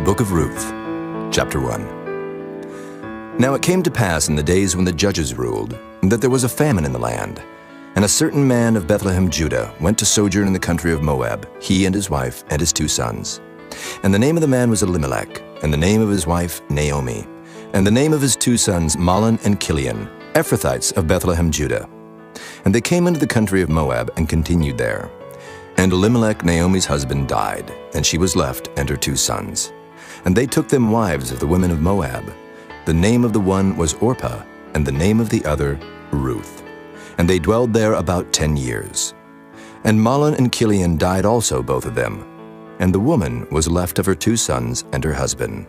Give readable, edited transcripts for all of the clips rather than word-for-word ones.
Book of Ruth, chapter 1. Now it came to pass in the days when the judges ruled, that there was a famine in the land. And a certain man of Bethlehem, Judah, went to sojourn in the country of Moab, he and his wife and his 2 sons. And the name of the man was Elimelech, and the name of his wife Naomi, and the name of his 2 sons Mahlon and Chilion, Ephrathites of Bethlehem, Judah. And they came into the country of Moab and continued there. And Elimelech, Naomi's husband, died, and she was left and her 2 sons. And they took them wives of the women of Moab. The name of the one was Orpah, and the name of the other Ruth. And they dwelled there about 10 years. And Mahlon and Chilion died also, both of them. And the woman was left of her 2 sons and her husband.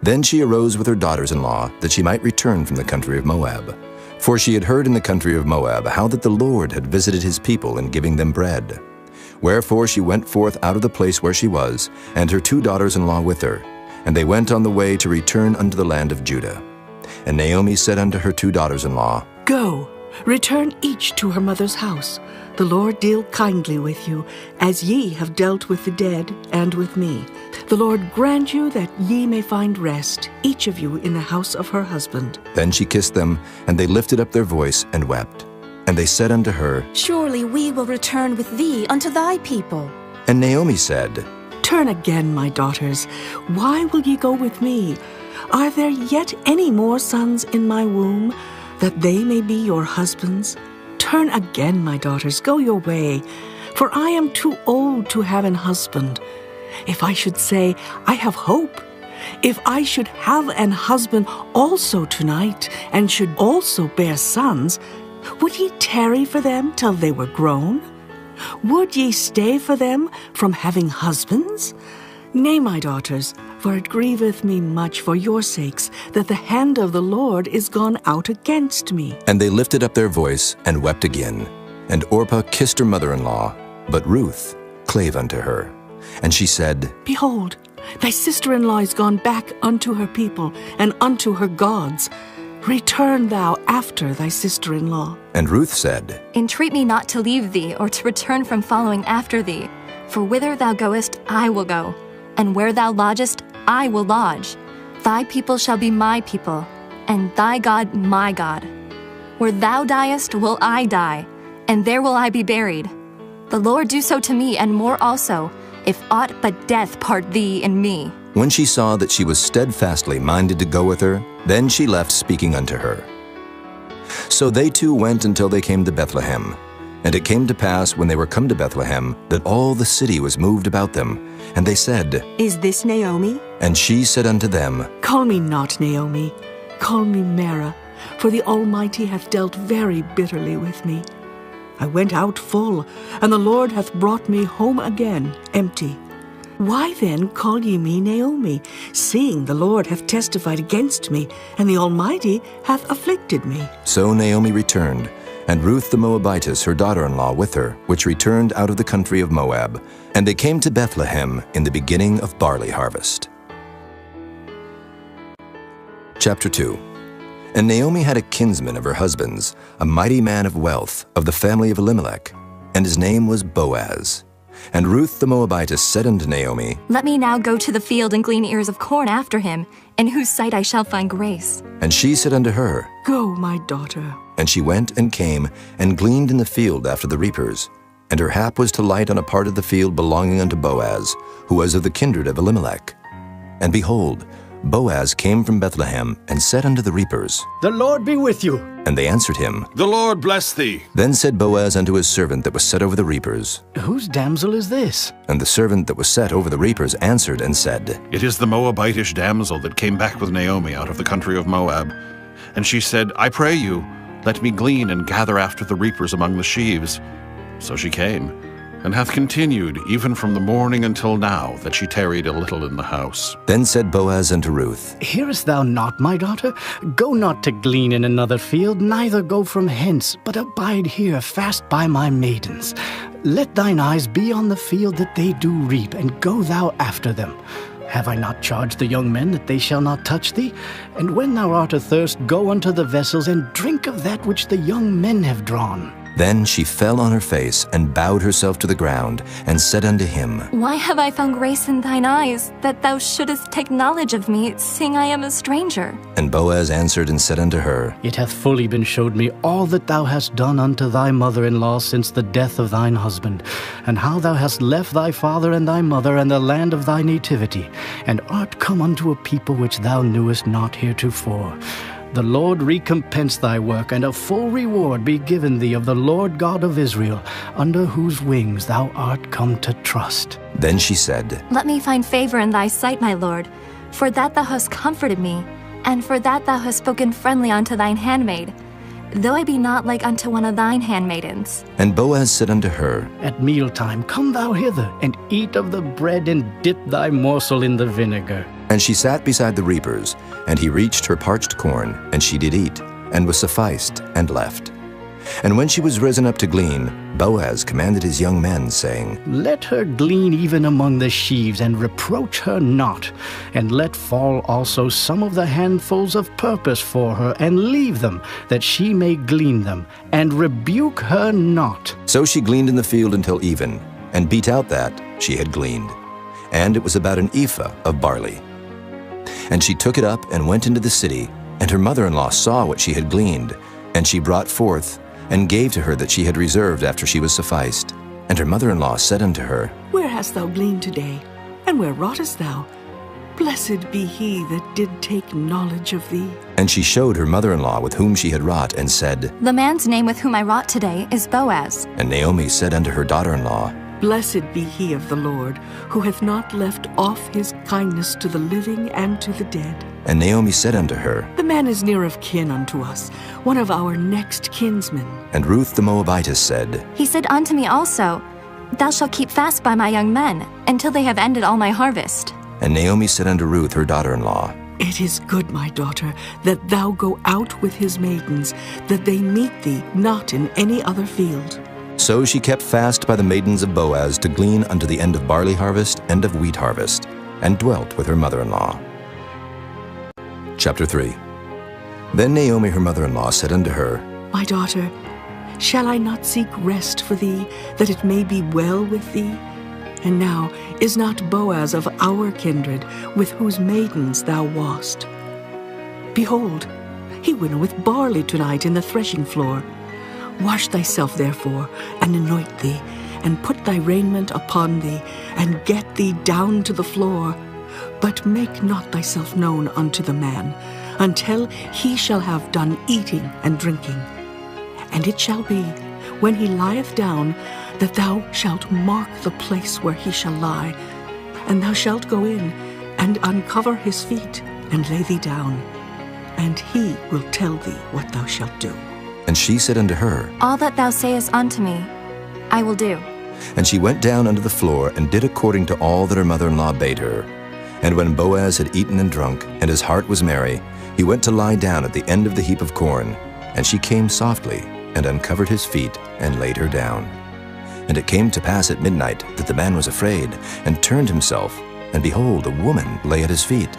Then she arose with her daughters-in-law, that she might return from the country of Moab. For she had heard in the country of Moab how that the Lord had visited his people in giving them bread. Wherefore she went forth out of the place where she was, and her 2 daughters-in-law with her. And they went on the way to return unto the land of Judah. And Naomi said unto her 2 daughters-in-law, Go, return each to her mother's house. The Lord deal kindly with you, as ye have dealt with the dead and with me. The Lord grant you that ye may find rest, each of you in the house of her husband. Then she kissed them, and they lifted up their voice and wept. And they said unto her, Surely we will return with thee unto thy people. And Naomi said, Turn again, my daughters. Why will ye go with me? Are there yet any more sons in my womb, that they may be your husbands? Turn again, my daughters, go your way, for I am too old to have an husband. If I should say, I have hope, if I should have an husband also tonight, and should also bear sons, would ye tarry for them till they were grown? Would ye stay for them from having husbands? Nay, my daughters, for it grieveth me much for your sakes, that the hand of the Lord is gone out against me. And they lifted up their voice and wept again. And Orpah kissed her mother-in-law, but Ruth clave unto her. And she said, Behold, thy sister-in-law is gone back unto her people, and unto her gods. Return thou after thy sister-in-law. And Ruth said, Entreat me not to leave thee, or to return from following after thee. For whither thou goest, I will go, and where thou lodgest, I will lodge. Thy people shall be my people, and thy God my God. Where thou diest will I die, and there will I be buried. The Lord do so to me, and more also, if aught but death part thee and me. When she saw that she was steadfastly minded to go with her, then she left speaking unto her. So they 2 went until they came to Bethlehem. And it came to pass, when they were come to Bethlehem, that all the city was moved about them. And they said, Is this Naomi? And she said unto them, Call me not Naomi, call me Mara, for the Almighty hath dealt very bitterly with me. I went out full, and the Lord hath brought me home again empty. Why then call ye me Naomi, seeing the Lord hath testified against me, and the Almighty hath afflicted me? So Naomi returned, and Ruth the Moabitess, her daughter-in-law, with her, which returned out of the country of Moab. And they came to Bethlehem in the beginning of barley harvest. Chapter 2. And Naomi had a kinsman of her husband's, a mighty man of wealth, of the family of Elimelech, and his name was Boaz. And Ruth the Moabitess said unto Naomi, Let me now go to the field and glean ears of corn after him, in whose sight I shall find grace. And she said unto her, Go, my daughter. And she went and came, and gleaned in the field after the reapers. And her hap was to light on a part of the field belonging unto Boaz, who was of the kindred of Elimelech. And behold, Boaz came from Bethlehem, and said unto the reapers, The Lord be with you. And they answered him, The Lord bless thee. Then said Boaz unto his servant that was set over the reapers. Whose damsel is this? And the servant that was set over the reapers answered and said, It is the Moabitish damsel that came back with Naomi out of the country of Moab. And she said, I pray you, let me glean and gather after the reapers among the sheaves. So she came, and hath continued even from the morning until now, that she tarried a little in the house. Then said Boaz unto Ruth, Hearest thou not, my daughter? Go not to glean in another field, neither go from hence, but abide here fast by my maidens. Let thine eyes be on the field that they do reap, and go thou after them. Have I not charged the young men that they shall not touch thee? And when thou art athirst, go unto the vessels, and drink of that which the young men have drawn. Then she fell on her face and bowed herself to the ground, and said unto him, Why have I found grace in thine eyes, that thou shouldest take knowledge of me, seeing I am a stranger? And Boaz answered and said unto her, It hath fully been showed me all that thou hast done unto thy mother-in-law since the death of thine husband, and how thou hast left thy father and thy mother and the land of thy nativity, and art come unto a people which thou knewest not heretofore. The Lord recompense thy work, and a full reward be given thee of the Lord God of Israel, under whose wings thou art come to trust. Then she said, Let me find favor in thy sight, my lord, for that thou hast comforted me, and for that thou hast spoken friendly unto thine handmaid, though I be not like unto one of thine handmaidens. And Boaz said unto her, At mealtime come thou hither, and eat of the bread, and dip thy morsel in the vinegar. And she sat beside the reapers, and he reached her parched corn, and she did eat, and was sufficed, and left. And when she was risen up to glean, Boaz commanded his young men, saying, Let her glean even among the sheaves, and reproach her not. And let fall also some of the handfuls of purpose for her, and leave them, that she may glean them, and rebuke her not. So she gleaned in the field until even, and beat out that she had gleaned. And it was about an ephah of barley. And she took it up and went into the city, and her mother-in-law saw what she had gleaned. And she brought forth, and gave to her that she had reserved after she was sufficed. And her mother-in-law said unto her, Where hast thou gleaned today? And where wroughtest thou? Blessed be he that did take knowledge of thee. And she showed her mother-in-law with whom she had wrought, and said, The man's name with whom I wrought today is Boaz. And Naomi said unto her daughter-in-law, Blessed be he of the Lord, who hath not left off his kindness to the living and to the dead. And Naomi said unto her, The man is near of kin unto us, one of our next kinsmen. And Ruth the Moabitess said, He said unto me also, Thou shalt keep fast by my young men, until they have ended all my harvest. And Naomi said unto Ruth her daughter-in-law, It is good, my daughter, that thou go out with his maidens, that they meet thee not in any other field. So she kept fast by the maidens of Boaz to glean unto the end of barley harvest and of wheat harvest, and dwelt with her mother-in-law. Chapter 3. Then Naomi her mother-in-law said unto her, My daughter, shall I not seek rest for thee, that it may be well with thee? And now is not Boaz of our kindred, with whose maidens thou wast? Behold, he winnoweth barley tonight in the threshing floor. Wash thyself therefore, and anoint thee, and put thy raiment upon thee, and get thee down to the floor. But make not thyself known unto the man, until he shall have done eating and drinking. And it shall be, when he lieth down, that thou shalt mark the place where he shall lie, and thou shalt go in, and uncover his feet, and lay thee down, and he will tell thee what thou shalt do. And she said unto her, All that thou sayest unto me, I will do. And she went down unto the floor, and did according to all that her mother-in-law bade her. And when Boaz had eaten and drunk, and his heart was merry, he went to lie down at the end of the heap of corn. And she came softly, and uncovered his feet, and laid her down. And it came to pass at midnight that the man was afraid, and turned himself, and behold, a woman lay at his feet.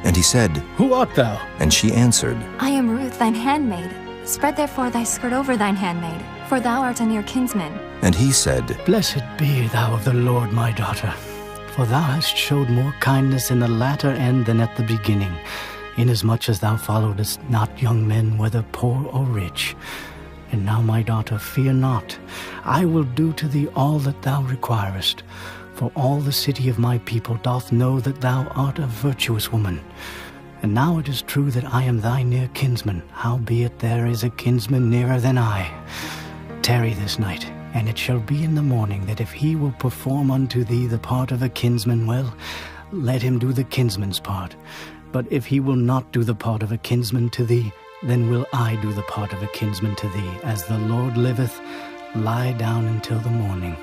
And he said, Who art thou? And she answered, I am Ruth thine handmaid. Spread therefore thy skirt over thine handmaid, for thou art a near kinsman. And he said, Blessed be thou of the Lord, my daughter, for thou hast showed more kindness in the latter end than at the beginning, inasmuch as thou followedst not young men, whether poor or rich. And now, my daughter, fear not. I will do to thee all that thou requirest. For all the city of my people doth know that thou art a virtuous woman. And now it is true that I am thy near kinsman, howbeit there is a kinsman nearer than I. Tarry this night, and it shall be in the morning that if he will perform unto thee the part of a kinsman, well, let him do the kinsman's part. But if he will not do the part of a kinsman to thee, then will I do the part of a kinsman to thee. As the Lord liveth, lie down until the morning.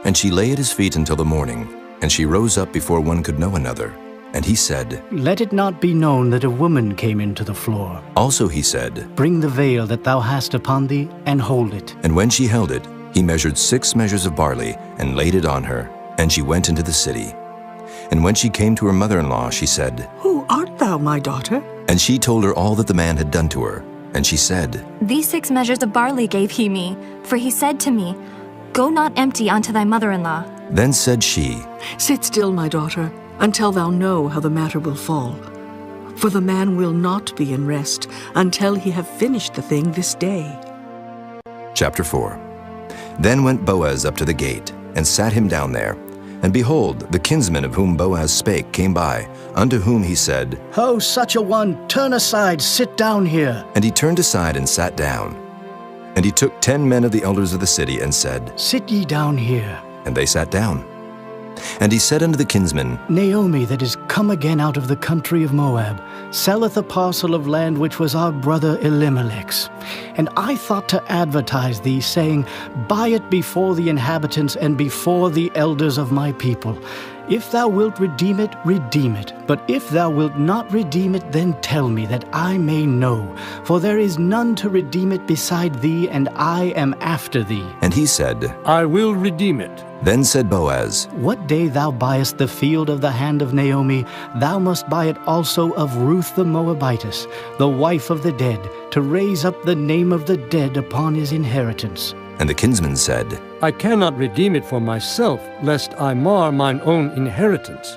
And she lay at his feet until the morning, and she rose up before one could know another. And he said, Let it not be known that a woman came into the floor. Also he said, Bring the veil that thou hast upon thee, and hold it. And when she held it, he measured 6 measures of barley, and laid it on her, and she went into the city. And when she came to her mother-in-law, she said, Who art thou, my daughter? And she told her all that the man had done to her. And she said, These 6 measures of barley gave he me, for he said to me, Go not empty unto thy mother-in-law. Then said she, Sit still, my daughter, until thou know how the matter will fall. For the man will not be in rest until he have finished the thing this day. Chapter 4. Then went Boaz up to the gate, and sat him down there. And behold, the kinsman of whom Boaz spake came by, unto whom he said, Ho, such a one, turn aside, sit down here. And he turned aside and sat down. And he took 10 men of the elders of the city, and said, Sit ye down here. And they sat down. And he said unto the kinsman, Naomi, that is come again out of the country of Moab, selleth a parcel of land which was our brother Elimelech's. And I thought to advertise thee, saying, Buy it before the inhabitants and before the elders of my people. If thou wilt redeem it, redeem it. But if thou wilt not redeem it, then tell me, that I may know. For there is none to redeem it beside thee, and I am after thee. And he said, I will redeem it. Then said Boaz, What day thou buyest the field of the hand of Naomi, thou must buy it also of Ruth the Moabitess, the wife of the dead, to raise up the name of the dead upon his inheritance. And the kinsman said, I cannot redeem it for myself, lest I mar mine own inheritance.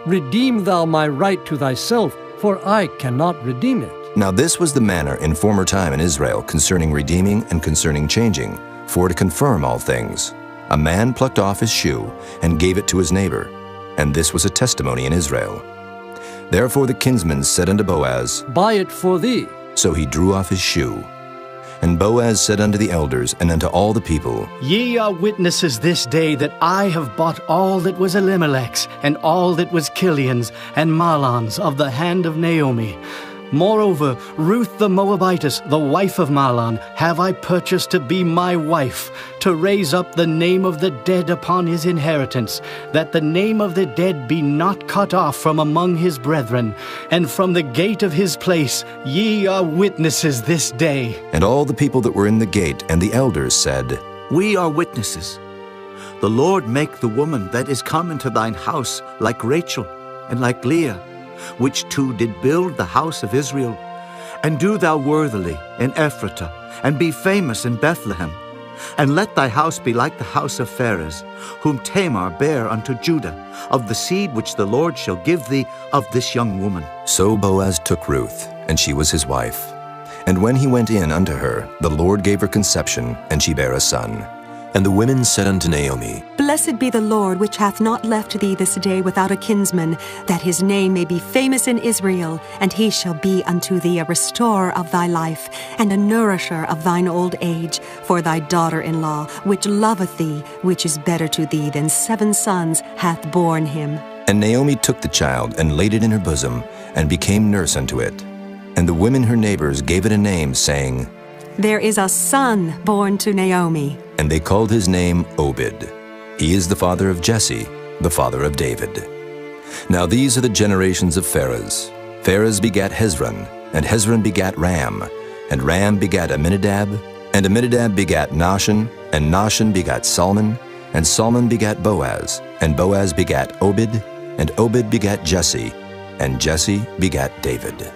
Redeem thou my right to thyself, for I cannot redeem it. Now this was the manner in former time in Israel concerning redeeming and concerning changing, for to confirm all things. A man plucked off his shoe and gave it to his neighbor, and this was a testimony in Israel. Therefore the kinsman said unto Boaz, Buy it for thee. So he drew off his shoe. And Boaz said unto the elders and unto all the people, Ye are witnesses this day that I have bought all that was Elimelech's, and all that was Kilion's, and Mahlon's of the hand of Naomi. Moreover, Ruth the Moabitess, the wife of Mahlon, have I purchased to be my wife, to raise up the name of the dead upon his inheritance, that the name of the dead be not cut off from among his brethren. And from the gate of his place ye are witnesses this day. And all the people that were in the gate and the elders said, We are witnesses. The Lord make the woman that is come into thine house like Rachel and like Leah, which two did build the house of Israel. And do thou worthily in Ephratah, and be famous in Bethlehem. And let thy house be like the house of Pharez, whom Tamar bare unto Judah, of the seed which the Lord shall give thee of this young woman. So Boaz took Ruth, and she was his wife. And when he went in unto her, the Lord gave her conception, and she bare a son. And the women said unto Naomi, Blessed be the Lord, which hath not left thee this day without a kinsman, that his name may be famous in Israel, and he shall be unto thee a restorer of thy life, and a nourisher of thine old age, for thy daughter-in-law, which loveth thee, which is better to thee than 7 sons, hath borne him. And Naomi took the child, and laid it in her bosom, and became nurse unto it. And the women her neighbors gave it a name, saying, There is a son born to Naomi. And they called his name Obed. He is the father of Jesse, the father of David. Now these are the generations of Pharez. Pharez begat Hezron, and Hezron begat Ram, and Ram begat Amminadab, and Amminadab begat Nahshon, and Nahshon begat Salmon, and Salmon begat Boaz, and Boaz begat Obed, and Obed begat Jesse, and Jesse begat David.